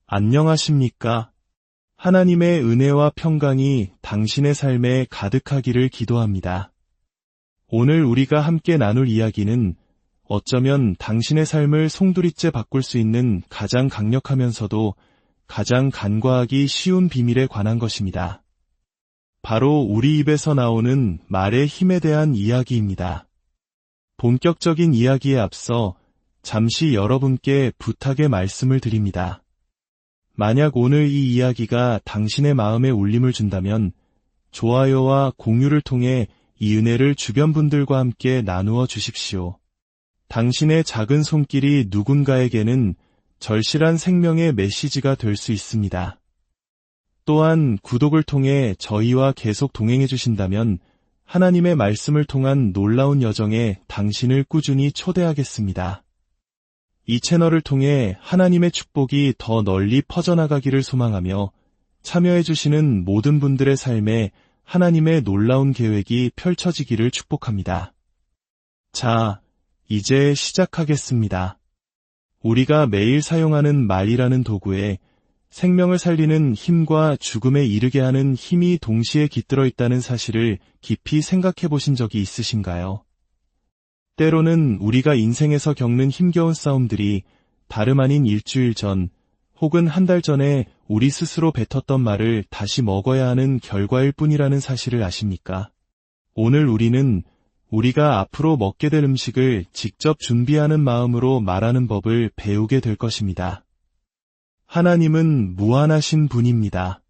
안녕하십니까? 하나님의 은혜와 평강이 당신의 삶에 가득하기를 기도합니다. 오늘 우리가 함께 나눌 이야기는 어쩌면 당신의 삶을 송두리째 바꿀 수 있는 가장 강력하면서도 가장 간과하기 쉬운 비밀에 관한 것입니다. 바로 우리 입에서 나오는 말의 힘에 대한 이야기입니다. 본격적인 이야기에 앞서 잠시 여러분께 부탁의 말씀을 드립니다. 만약 오늘 이 이야기가 당신의 마음에 울림을 준다면 좋아요와 공유를 통해 이 은혜를 주변 분들과 함께 나누어 주십시오. 당신의 작은 손길이 누군가에게는 절실한 생명의 메시지가 될 수 있습니다. 또한 구독을 통해 저희와 계속 동행해 주신다면 하나님의 말씀을 통한 놀라운 여정에 당신을 꾸준히 초대하겠습니다. 이 채널을 통해 하나님의 축복이 더 널리 퍼져나가기를 소망하며 참여해주시는 모든 분들의 삶에 하나님의 놀라운 계획이 펼쳐지기를 축복합니다. 자, 이제 시작하겠습니다. 우리가 매일 사용하는 말이라는 도구에 생명을 살리는 힘과 죽음에 이르게 하는 힘이 동시에 깃들어 있다는 사실을 깊이 생각해 보신 적이 있으신가요? 때로는 우리가 인생에서 겪는 힘겨운 싸움들이 다름 아닌 일주일 전 혹은 한 달 전에 우리 스스로 뱉었던 말을 다시 먹어야 하는 결과일 뿐이라는 사실을 아십니까? 오늘 우리는 우리가 앞으로 먹게 될 음식을 직접 준비하는 마음으로 말하는 법을 배우게 될 것입니다. 하나님은 무한하신 분입니다.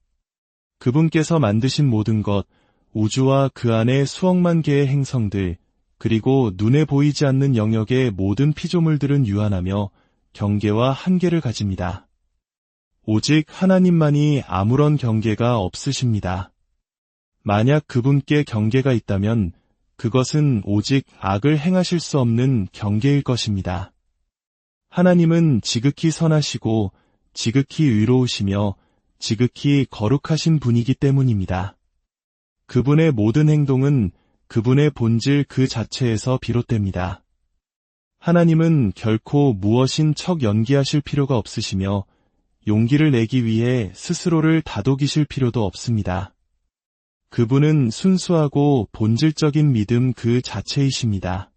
그분께서 만드신 모든 것, 우주와 그 안에 수억만 개의 행성들, 그리고 눈에 보이지 않는 영역의 모든 피조물들은 유한하며 경계와 한계를 가집니다. 오직 하나님만이 아무런 경계가 없으십니다. 만약 그분께 경계가 있다면 그것은 오직 악을 행하실 수 없는 경계일 것입니다. 하나님은 지극히 선하시고 지극히 의로우시며 지극히 거룩하신 분이기 때문입니다. 그분의 모든 행동은 그분의 본질 그 자체에서 비롯됩니다. 하나님은 결코 무엇인 척 연기하실 필요가 없으시며 용기를 내기 위해 스스로를 다독이실 필요도 없습니다. 그분은 순수하고 본질적인 믿음 그 자체이십니다.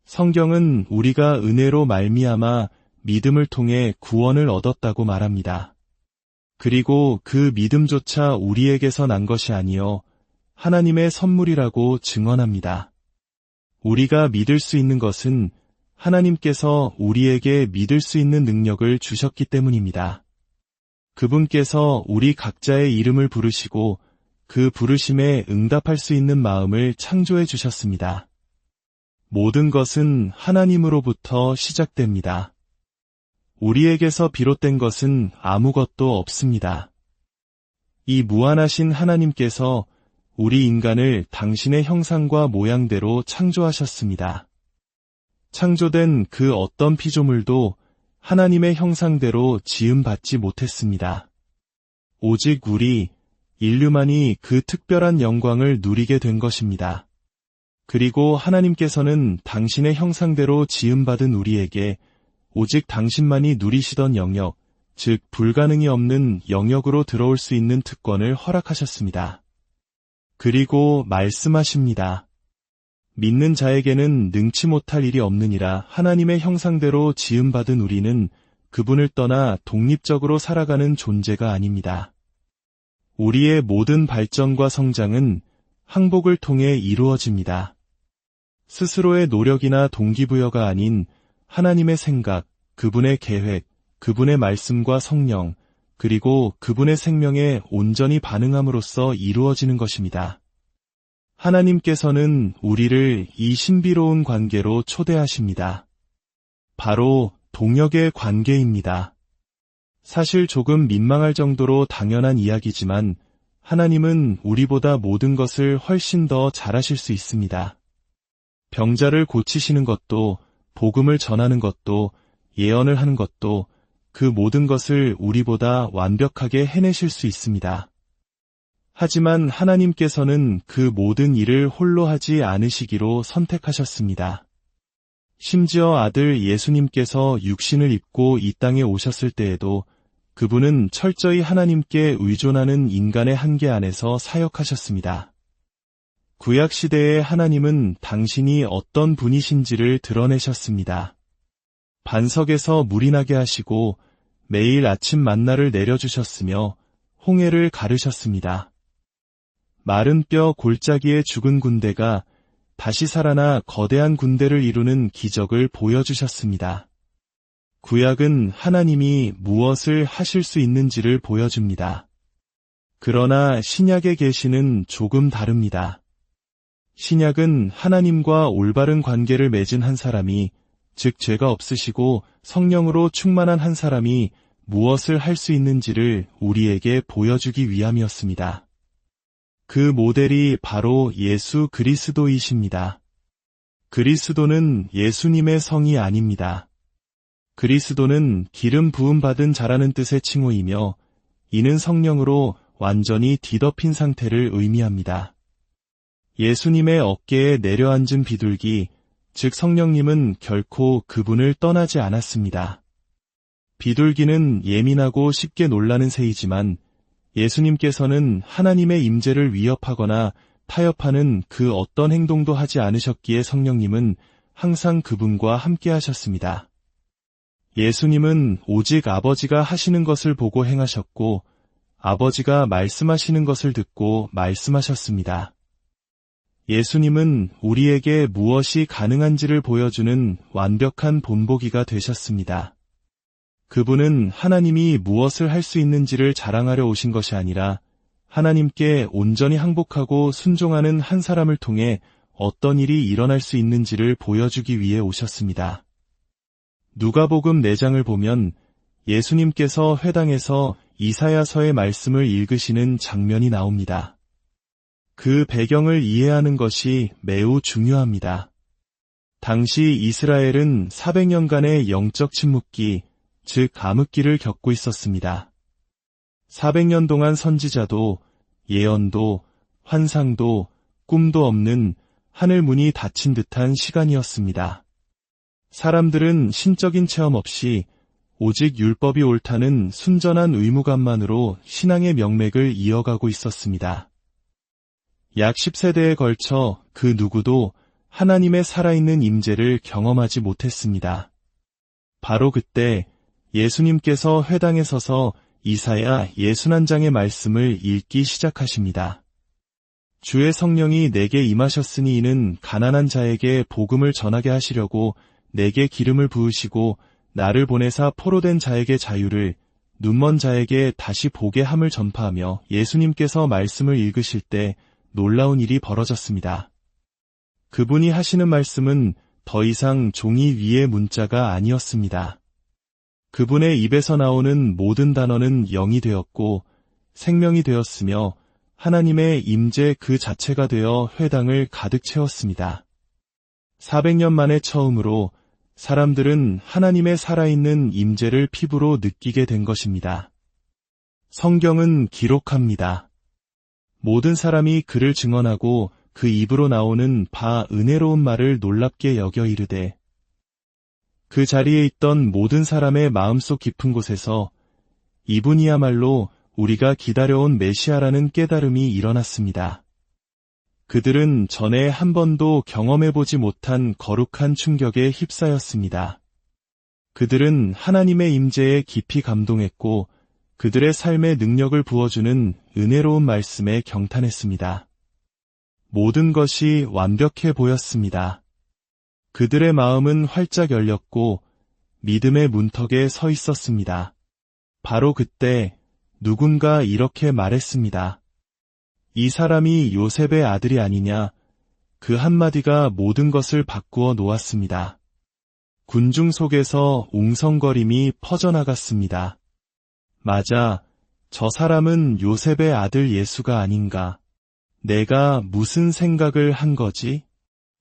성경은 우리가 은혜로 말미암아 믿음을 통해 구원을 얻었다고 말합니다. 그리고 그 믿음조차 우리에게서 난 것이 아니요 하나님의 선물이라고 증언합니다. 우리가 믿을 수 있는 것은 하나님께서 우리에게 믿을 수 있는 능력을 주셨기 때문입니다. 그분께서 우리 각자의 이름을 부르시고 그 부르심에 응답할 수 있는 마음을 창조해 주셨습니다. 모든 것은 하나님으로부터 시작됩니다. 우리에게서 비롯된 것은 아무것도 없습니다. 이 무한하신 하나님께서 우리 인간을 당신의 형상과 모양대로 창조하셨습니다. 창조된 그 어떤 피조물도 하나님의 형상대로 지음받지 못했습니다. 오직 우리, 인류만이 그 특별한 영광을 누리게 된 것입니다. 그리고 하나님께서는 당신의 형상대로 지음받은 우리에게 오직 당신만이 누리시던 영역, 즉 불가능이 없는 영역으로 들어올 수 있는 특권을 허락하셨습니다. 그리고 말씀하십니다. 믿는 자에게는 능치 못할 일이 없느니라. 하나님의 형상대로 지음받은 우리는 그분을 떠나 독립적으로 살아가는 존재가 아닙니다. 우리의 모든 발전과 성장은 항복을 통해 이루어집니다. 스스로의 노력이나 동기부여가 아닌 하나님의 생각, 그분의 계획, 그분의 말씀과 성령, 그리고 그분의 생명에 온전히 반응함으로써 이루어지는 것입니다. 하나님께서는 우리를 이 신비로운 관계로 초대하십니다. 바로 동역의 관계입니다. 사실 조금 민망할 정도로 당연한 이야기지만 하나님은 우리보다 모든 것을 훨씬 더 잘하실 수 있습니다. 병자를 고치시는 것도, 복음을 전하는 것도, 예언을 하는 것도 그 모든 것을 우리보다 완벽하게 해내실 수 있습니다. 하지만 하나님께서는 그 모든 일을 홀로 하지 않으시기로 선택하셨습니다. 심지어 아들 예수님께서 육신을 입고 이 땅에 오셨을 때에도 그분은 철저히 하나님께 의존하는 인간의 한계 안에서 사역하셨습니다. 구약시대의 하나님은 당신이 어떤 분이신지를 드러내셨습니다. 반석에서 물이 나게 하시고 매일 아침 만나를 내려주셨으며 홍해를 가르셨습니다. 마른 뼈 골짜기에 죽은 군대가 다시 살아나 거대한 군대를 이루는 기적을 보여주셨습니다. 구약은 하나님이 무엇을 하실 수 있는지를 보여줍니다. 그러나 신약의 계시는 조금 다릅니다. 신약은 하나님과 올바른 관계를 맺은 한 사람이, 즉 죄가 없으시고 성령으로 충만한 한 사람이 무엇을 할 수 있는지를 우리에게 보여주기 위함이었습니다. 그 모델이 바로 예수 그리스도이십니다. 그리스도는 예수님의 성이 아닙니다. 그리스도는 기름 부음 받은 자라는 뜻의 칭호이며 이는 성령으로 완전히 뒤덮인 상태를 의미합니다. 예수님의 어깨에 내려앉은 비둘기, 즉 성령님은 결코 그분을 떠나지 않았습니다. 비둘기는 예민하고 쉽게 놀라는 새이지만 예수님께서는 하나님의 임재를 위협하거나 타협하는 그 어떤 행동도 하지 않으셨기에 성령님은 항상 그분과 함께 하셨습니다. 예수님은 오직 아버지가 하시는 것을 보고 행하셨고 아버지가 말씀하시는 것을 듣고 말씀하셨습니다. 예수님은 우리에게 무엇이 가능한지를 보여주는 완벽한 본보기가 되셨습니다. 그분은 하나님이 무엇을 할 수 있는지를 자랑하려 오신 것이 아니라 하나님께 온전히 항복하고 순종하는 한 사람을 통해 어떤 일이 일어날 수 있는지를 보여주기 위해 오셨습니다. 누가복음 4장을 보면 예수님께서 회당에서 이사야서의 말씀을 읽으시는 장면이 나옵니다. 그 배경을 이해하는 것이 매우 중요합니다. 당시 이스라엘은 400년간의 영적 침묵기, 즉 암흑기를 겪고 있었습니다. 400년 동안 선지자도, 예언도, 환상도, 꿈도 없는 하늘 문이 닫힌 듯한 시간이었습니다. 사람들은 신적인 체험 없이 오직 율법이 옳다는 순전한 의무감만으로 신앙의 명맥을 이어가고 있었습니다. 약 10세대에 걸쳐 그 누구도 하나님의 살아있는 임재를 경험하지 못했습니다. 바로 그때 예수님께서 회당에 서서 이사야 61장의 말씀을 읽기 시작하십니다. 주의 성령이 내게 임하셨으니 이는 가난한 자에게 복음을 전하게 하시려고 내게 기름을 부으시고 나를 보내사 포로된 자에게 자유를, 눈먼 자에게 다시 보게 함을 전파하며 예수님께서 말씀을 읽으실 때 놀라운 일이 벌어졌습니다. 그분이 하시는 말씀은 더 이상 종이 위의 문자가 아니었습니다. 그분의 입에서 나오는 모든 단어는 영이 되었고 생명이 되었으며 하나님의 임재 그 자체가 되어 회당을 가득 채웠습니다. 400년 만에 처음으로 사람들은 하나님의 살아있는 임재를 피부로 느끼게 된 것입니다. 성경은 기록합니다. 모든 사람이 그를 증언하고 그 입으로 나오는 바 은혜로운 말을 놀랍게 여겨 이르되 그 자리에 있던 모든 사람의 마음속 깊은 곳에서 이분이야말로 우리가 기다려온 메시아라는 깨달음이 일어났습니다. 그들은 전에 한 번도 경험해보지 못한 거룩한 충격에 휩싸였습니다. 그들은 하나님의 임재에 깊이 감동했고 그들의 삶에 능력을 부어주는 은혜로운 말씀에 경탄했습니다. 모든 것이 완벽해 보였습니다. 그들의 마음은 활짝 열렸고 믿음의 문턱에 서 있었습니다. 바로 그때 누군가 이렇게 말했습니다. 이 사람이 요셉의 아들이 아니냐? 그 한마디가 모든 것을 바꾸어 놓았습니다. 군중 속에서 웅성거림이 퍼져나갔습니다. 맞아, 저 사람은 요셉의 아들 예수가 아닌가? 내가 무슨 생각을 한 거지?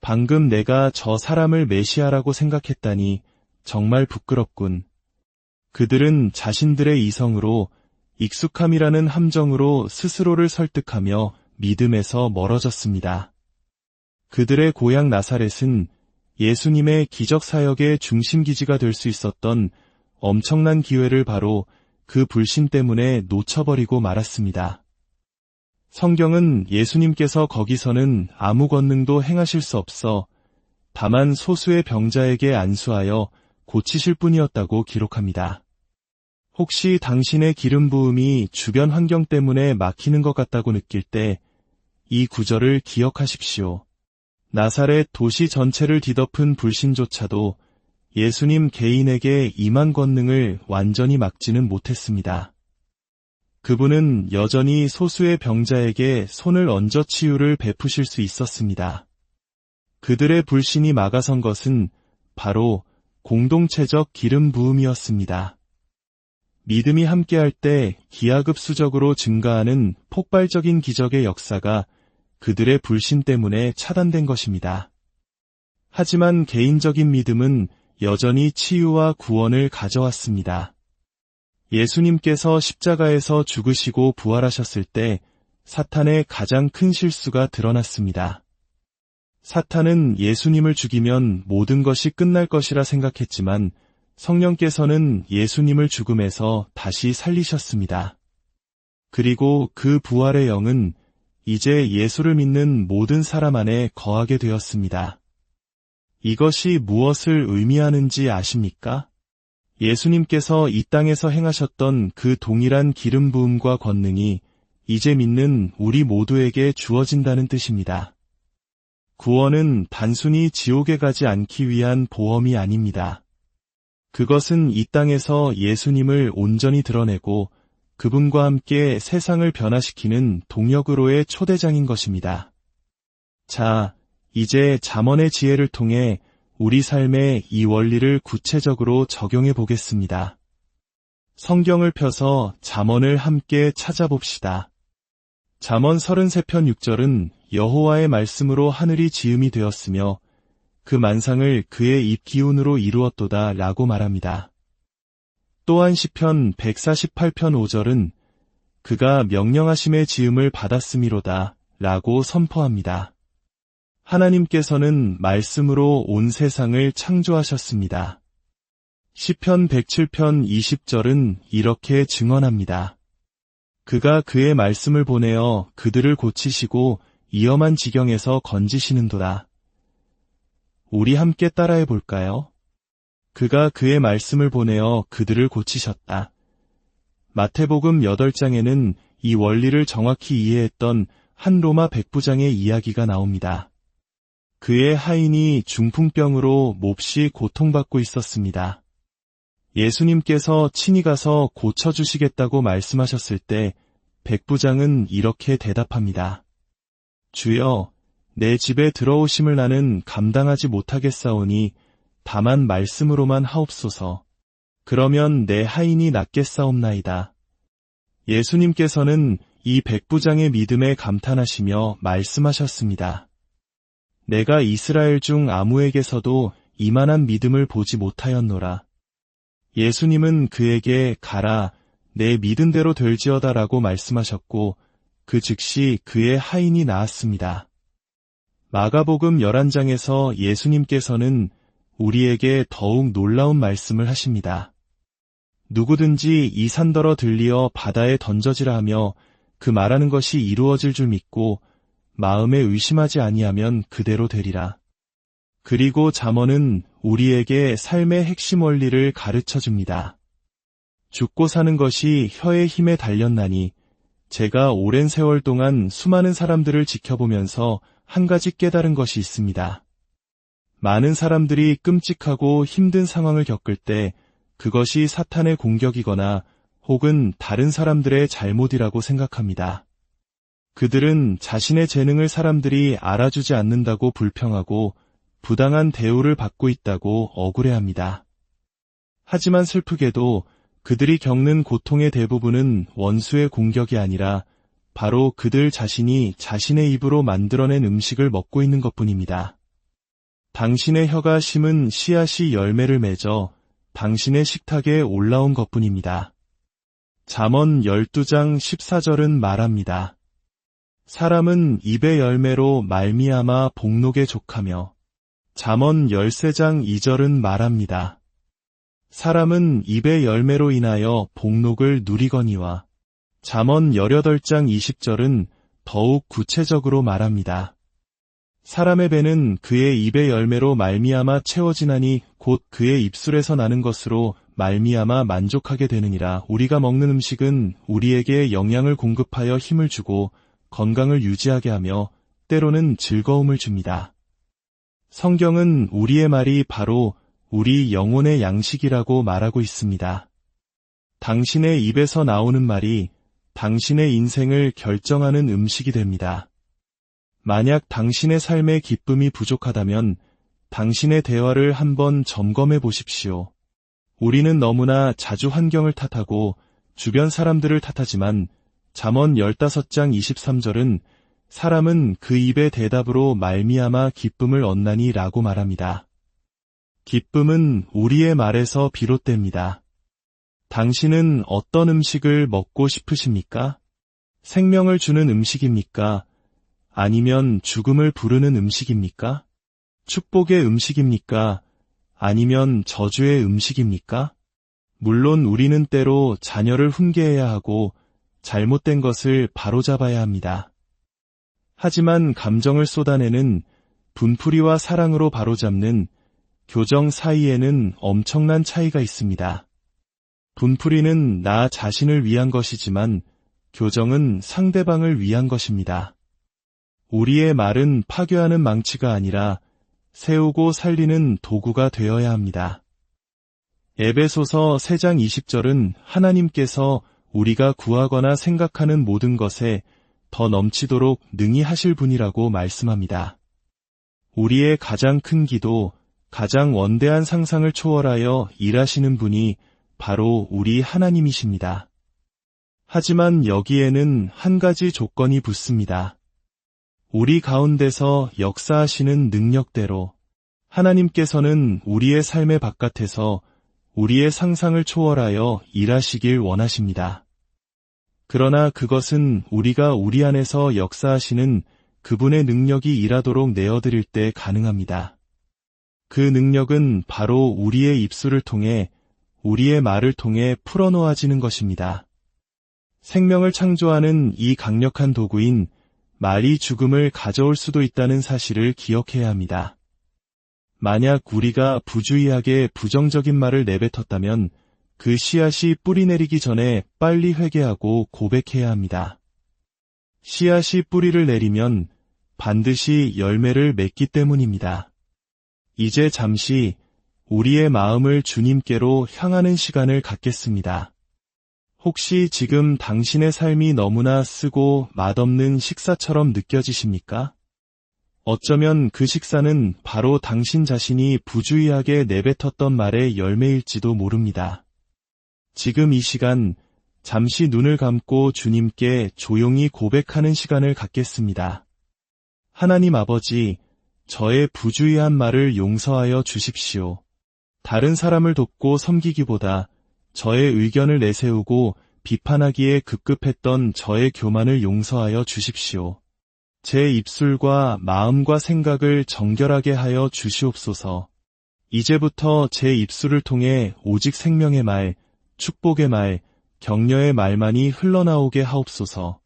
방금 내가 저 사람을 메시아라고 생각했다니 정말 부끄럽군. 그들은 자신들의 이성으로 익숙함이라는 함정으로 스스로를 설득하며 믿음에서 멀어졌습니다. 그들의 고향 나사렛은 예수님의 기적사역의 중심기지가 될 수 있었던 엄청난 기회를 바로 그 불신 때문에 놓쳐버리고 말았습니다. 성경은 예수님께서 거기서는 아무 권능도 행하실 수 없어 다만 소수의 병자에게 안수하여 고치실 뿐이었다고 기록합니다. 혹시 당신의 기름 부음이 주변 환경 때문에 막히는 것 같다고 느낄 때 이 구절을 기억하십시오. 나사렛 도시 전체를 뒤덮은 불신조차도 예수님 개인에게 임한 권능을 완전히 막지는 못했습니다. 그분은 여전히 소수의 병자에게 손을 얹어 치유를 베푸실 수 있었습니다. 그들의 불신이 막아선 것은 바로 공동체적 기름 부음이었습니다. 믿음이 함께할 때 기하급수적으로 증가하는 폭발적인 기적의 역사가 그들의 불신 때문에 차단된 것입니다. 하지만 개인적인 믿음은 여전히 치유와 구원을 가져왔습니다. 예수님께서 십자가에서 죽으시고 부활하셨을 때 사탄의 가장 큰 실수가 드러났습니다. 사탄은 예수님을 죽이면 모든 것이 끝날 것이라 생각했지만 성령께서는 예수님을 죽음에서 다시 살리셨습니다. 그리고 그 부활의 영은 이제 예수를 믿는 모든 사람 안에 거하게 되었습니다. 이것이 무엇을 의미하는지 아십니까? 예수님께서 이 땅에서 행하셨던 그 동일한 기름 부음과 권능이 이제 믿는 우리 모두에게 주어진다는 뜻입니다. 구원은 단순히 지옥에 가지 않기 위한 보험이 아닙니다. 그것은 이 땅에서 예수님을 온전히 드러내고 그분과 함께 세상을 변화시키는 동역으로의 초대장인 것입니다. 자, 이제 잠언의 지혜를 통해 우리 삶에 이 원리를 구체적으로 적용해 보겠습니다. 성경을 펴서 잠언을 함께 찾아봅시다. 잠언 33편 6절은 여호와의 말씀으로 하늘이 지음이 되었으며 그 만상을 그의 입 기운으로 이루었도다 라고 말합니다. 또한 시편 148편 5절은 그가 명령하심의 지음을 받았음이로다 라고 선포합니다. 하나님께서는 말씀으로 온 세상을 창조하셨습니다. 시편 107편 20절은 이렇게 증언합니다. 그가 그의 말씀을 보내어 그들을 고치시고 위험한 지경에서 건지시는도다. 우리 함께 따라해 볼까요? 그가 그의 말씀을 보내어 그들을 고치셨다. 마태복음 8장에는 이 원리를 정확히 이해했던 한 로마 백부장의 이야기가 나옵니다. 그의 하인이 중풍병으로 몹시 고통받고 있었습니다. 예수님께서 친히 가서 고쳐주시겠다고 말씀하셨을 때 백부장은 이렇게 대답합니다. 주여, 내 집에 들어오심을 나는 감당하지 못하겠사오니 다만 말씀으로만 하옵소서. 그러면 내 하인이 낫겠사옵나이다. 예수님께서는 이 백부장의 믿음에 감탄하시며 말씀하셨습니다. 내가 이스라엘 중 아무에게서도 이만한 믿음을 보지 못하였노라. 예수님은 그에게 가라, 내 믿은 대로 될지어다 라고 말씀하셨고 그 즉시 그의 하인이 나았습니다. 마가복음 11장에서 예수님께서는 우리에게 더욱 놀라운 말씀을 하십니다. 누구든지 이 산더러 들리어 바다에 던져지라 하며 그 말하는 것이 이루어질 줄 믿고 마음에 의심하지 아니하면 그대로 되리라. 그리고 잠언은 우리에게 삶의 핵심 원리를 가르쳐 줍니다. 죽고 사는 것이 혀의 힘에 달렸나니 제가 오랜 세월 동안 수많은 사람들을 지켜보면서 한 가지 깨달은 것이 있습니다. 많은 사람들이 끔찍하고 힘든 상황을 겪을 때 그것이 사탄의 공격이거나 혹은 다른 사람들의 잘못이라고 생각합니다. 그들은 자신의 재능을 사람들이 알아주지 않는다고 불평하고 부당한 대우를 받고 있다고 억울해합니다. 하지만 슬프게도 그들이 겪는 고통의 대부분은 원수의 공격이 아니라 바로 그들 자신이 자신의 입으로 만들어낸 음식을 먹고 있는 것뿐입니다. 당신의 혀가 심은 씨앗이 열매를 맺어 당신의 식탁에 올라온 것뿐입니다. 잠언 12장 14절은 말합니다. 사람은 입의 열매로 말미암아 복록에 족하며 잠언 13장 2절은 말합니다. 사람은 입의 열매로 인하여 복록을 누리거니와. 잠언 18장 20절은 더욱 구체적으로 말합니다. 사람의 배는 그의 입의 열매로 말미암아 채워지나니 곧 그의 입술에서 나는 것으로 말미암아 만족하게 되느니라. 우리가 먹는 음식은 우리에게 영양을 공급하여 힘을 주고 건강을 유지하게 하며 때로는 즐거움을 줍니다. 성경은 우리의 말이 바로 우리 영혼의 양식이라고 말하고 있습니다. 당신의 입에서 나오는 말이 당신의 인생을 결정하는 음식이 됩니다. 만약 당신의 삶의 기쁨이 부족하다면 당신의 대화를 한번 점검해 보십시오. 우리는 너무나 자주 환경을 탓하고 주변 사람들을 탓하지만 잠언 15장 23절은 사람은 그 입의 대답으로 말미암아 기쁨을 얻나니 라고 말합니다. 기쁨은 우리의 말에서 비롯됩니다. 당신은 어떤 음식을 먹고 싶으십니까? 생명을 주는 음식입니까? 아니면 죽음을 부르는 음식입니까? 축복의 음식입니까? 아니면 저주의 음식입니까? 물론 우리는 때로 자녀를 훈계해야 하고 잘못된 것을 바로잡아야 합니다. 하지만 감정을 쏟아내는 분풀이와 사랑으로 바로잡는 교정 사이에는 엄청난 차이가 있습니다. 분풀이는 나 자신을 위한 것이지만 교정은 상대방을 위한 것입니다. 우리의 말은 파괴하는 망치가 아니라 세우고 살리는 도구가 되어야 합니다. 에베소서 3장 20절은 하나님께서 우리가 구하거나 생각하는 모든 것에 더 넘치도록 능히 하실 분이라고 말씀합니다. 우리의 가장 큰 기도, 가장 원대한 상상을 초월하여 일하시는 분이 바로 우리 하나님이십니다. 하지만 여기에는 한 가지 조건이 붙습니다. 우리 가운데서 역사하시는 능력대로 하나님께서는 우리의 삶의 바깥에서 우리의 상상을 초월하여 일하시길 원하십니다. 그러나 그것은 우리가 우리 안에서 역사하시는 그분의 능력이 일하도록 내어드릴 때 가능합니다. 그 능력은 바로 우리의 입술을 통해 우리의 말을 통해 풀어놓아지는 것입니다. 생명을 창조하는 이 강력한 도구인 말이 죽음을 가져올 수도 있다는 사실을 기억해야 합니다. 만약 우리가 부주의하게 부정적인 말을 내뱉었다면 그 씨앗이 뿌리 내리기 전에 빨리 회개하고 고백해야 합니다. 씨앗이 뿌리를 내리면 반드시 열매를 맺기 때문입니다. 이제 잠시 우리의 마음을 주님께로 향하는 시간을 갖겠습니다. 혹시 지금 당신의 삶이 너무나 쓰고 맛없는 식사처럼 느껴지십니까? 어쩌면 그 식사는 바로 당신 자신이 부주의하게 내뱉었던 말의 열매일지도 모릅니다. 지금 이 시간 잠시 눈을 감고 주님께 조용히 고백하는 시간을 갖겠습니다. 하나님 아버지, 저의 부주의한 말을 용서하여 주십시오. 다른 사람을 돕고 섬기기보다 저의 의견을 내세우고 비판하기에 급급했던 저의 교만을 용서하여 주십시오. 제 입술과 마음과 생각을 정결하게 하여 주시옵소서. 이제부터 제 입술을 통해 오직 생명의 말, 축복의 말, 격려의 말만이 흘러나오게 하옵소서.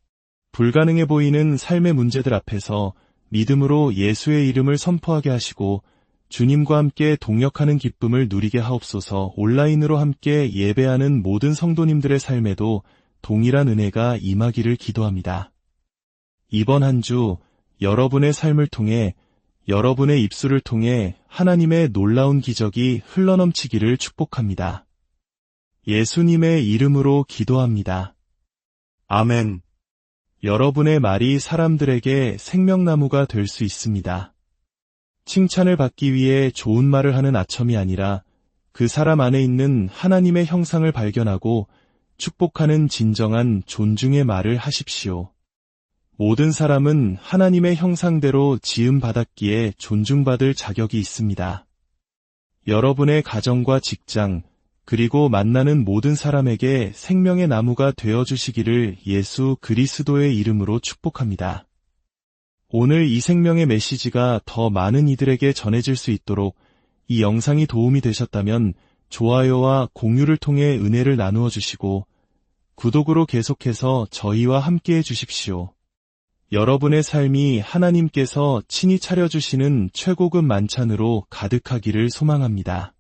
불가능해 보이는 삶의 문제들 앞에서 믿음으로 예수의 이름을 선포하게 하시고 주님과 함께 동역하는 기쁨을 누리게 하옵소서. 온라인으로 함께 예배하는 모든 성도님들의 삶에도 동일한 은혜가 임하기를 기도합니다. 이번 한 주 여러분의 삶을 통해 여러분의 입술을 통해 하나님의 놀라운 기적이 흘러넘치기를 축복합니다. 예수님의 이름으로 기도합니다. 아멘. 여러분의 말이 사람들에게 생명나무가 될 수 있습니다. 칭찬을 받기 위해 좋은 말을 하는 아첨이 아니라 그 사람 안에 있는 하나님의 형상을 발견하고 축복하는 진정한 존중의 말을 하십시오. 모든 사람은 하나님의 형상대로 지음받았기에 존중받을 자격이 있습니다. 여러분의 가정과 직장, 그리고 만나는 모든 사람에게 생명의 나무가 되어주시기를 예수 그리스도의 이름으로 축복합니다. 오늘 이 생명의 메시지가 더 많은 이들에게 전해질 수 있도록 이 영상이 도움이 되셨다면 좋아요와 공유를 통해 은혜를 나누어 주시고 구독으로 계속해서 저희와 함께 해주십시오. 여러분의 삶이 하나님께서 친히 차려주시는 최고급 만찬으로 가득하기를 소망합니다.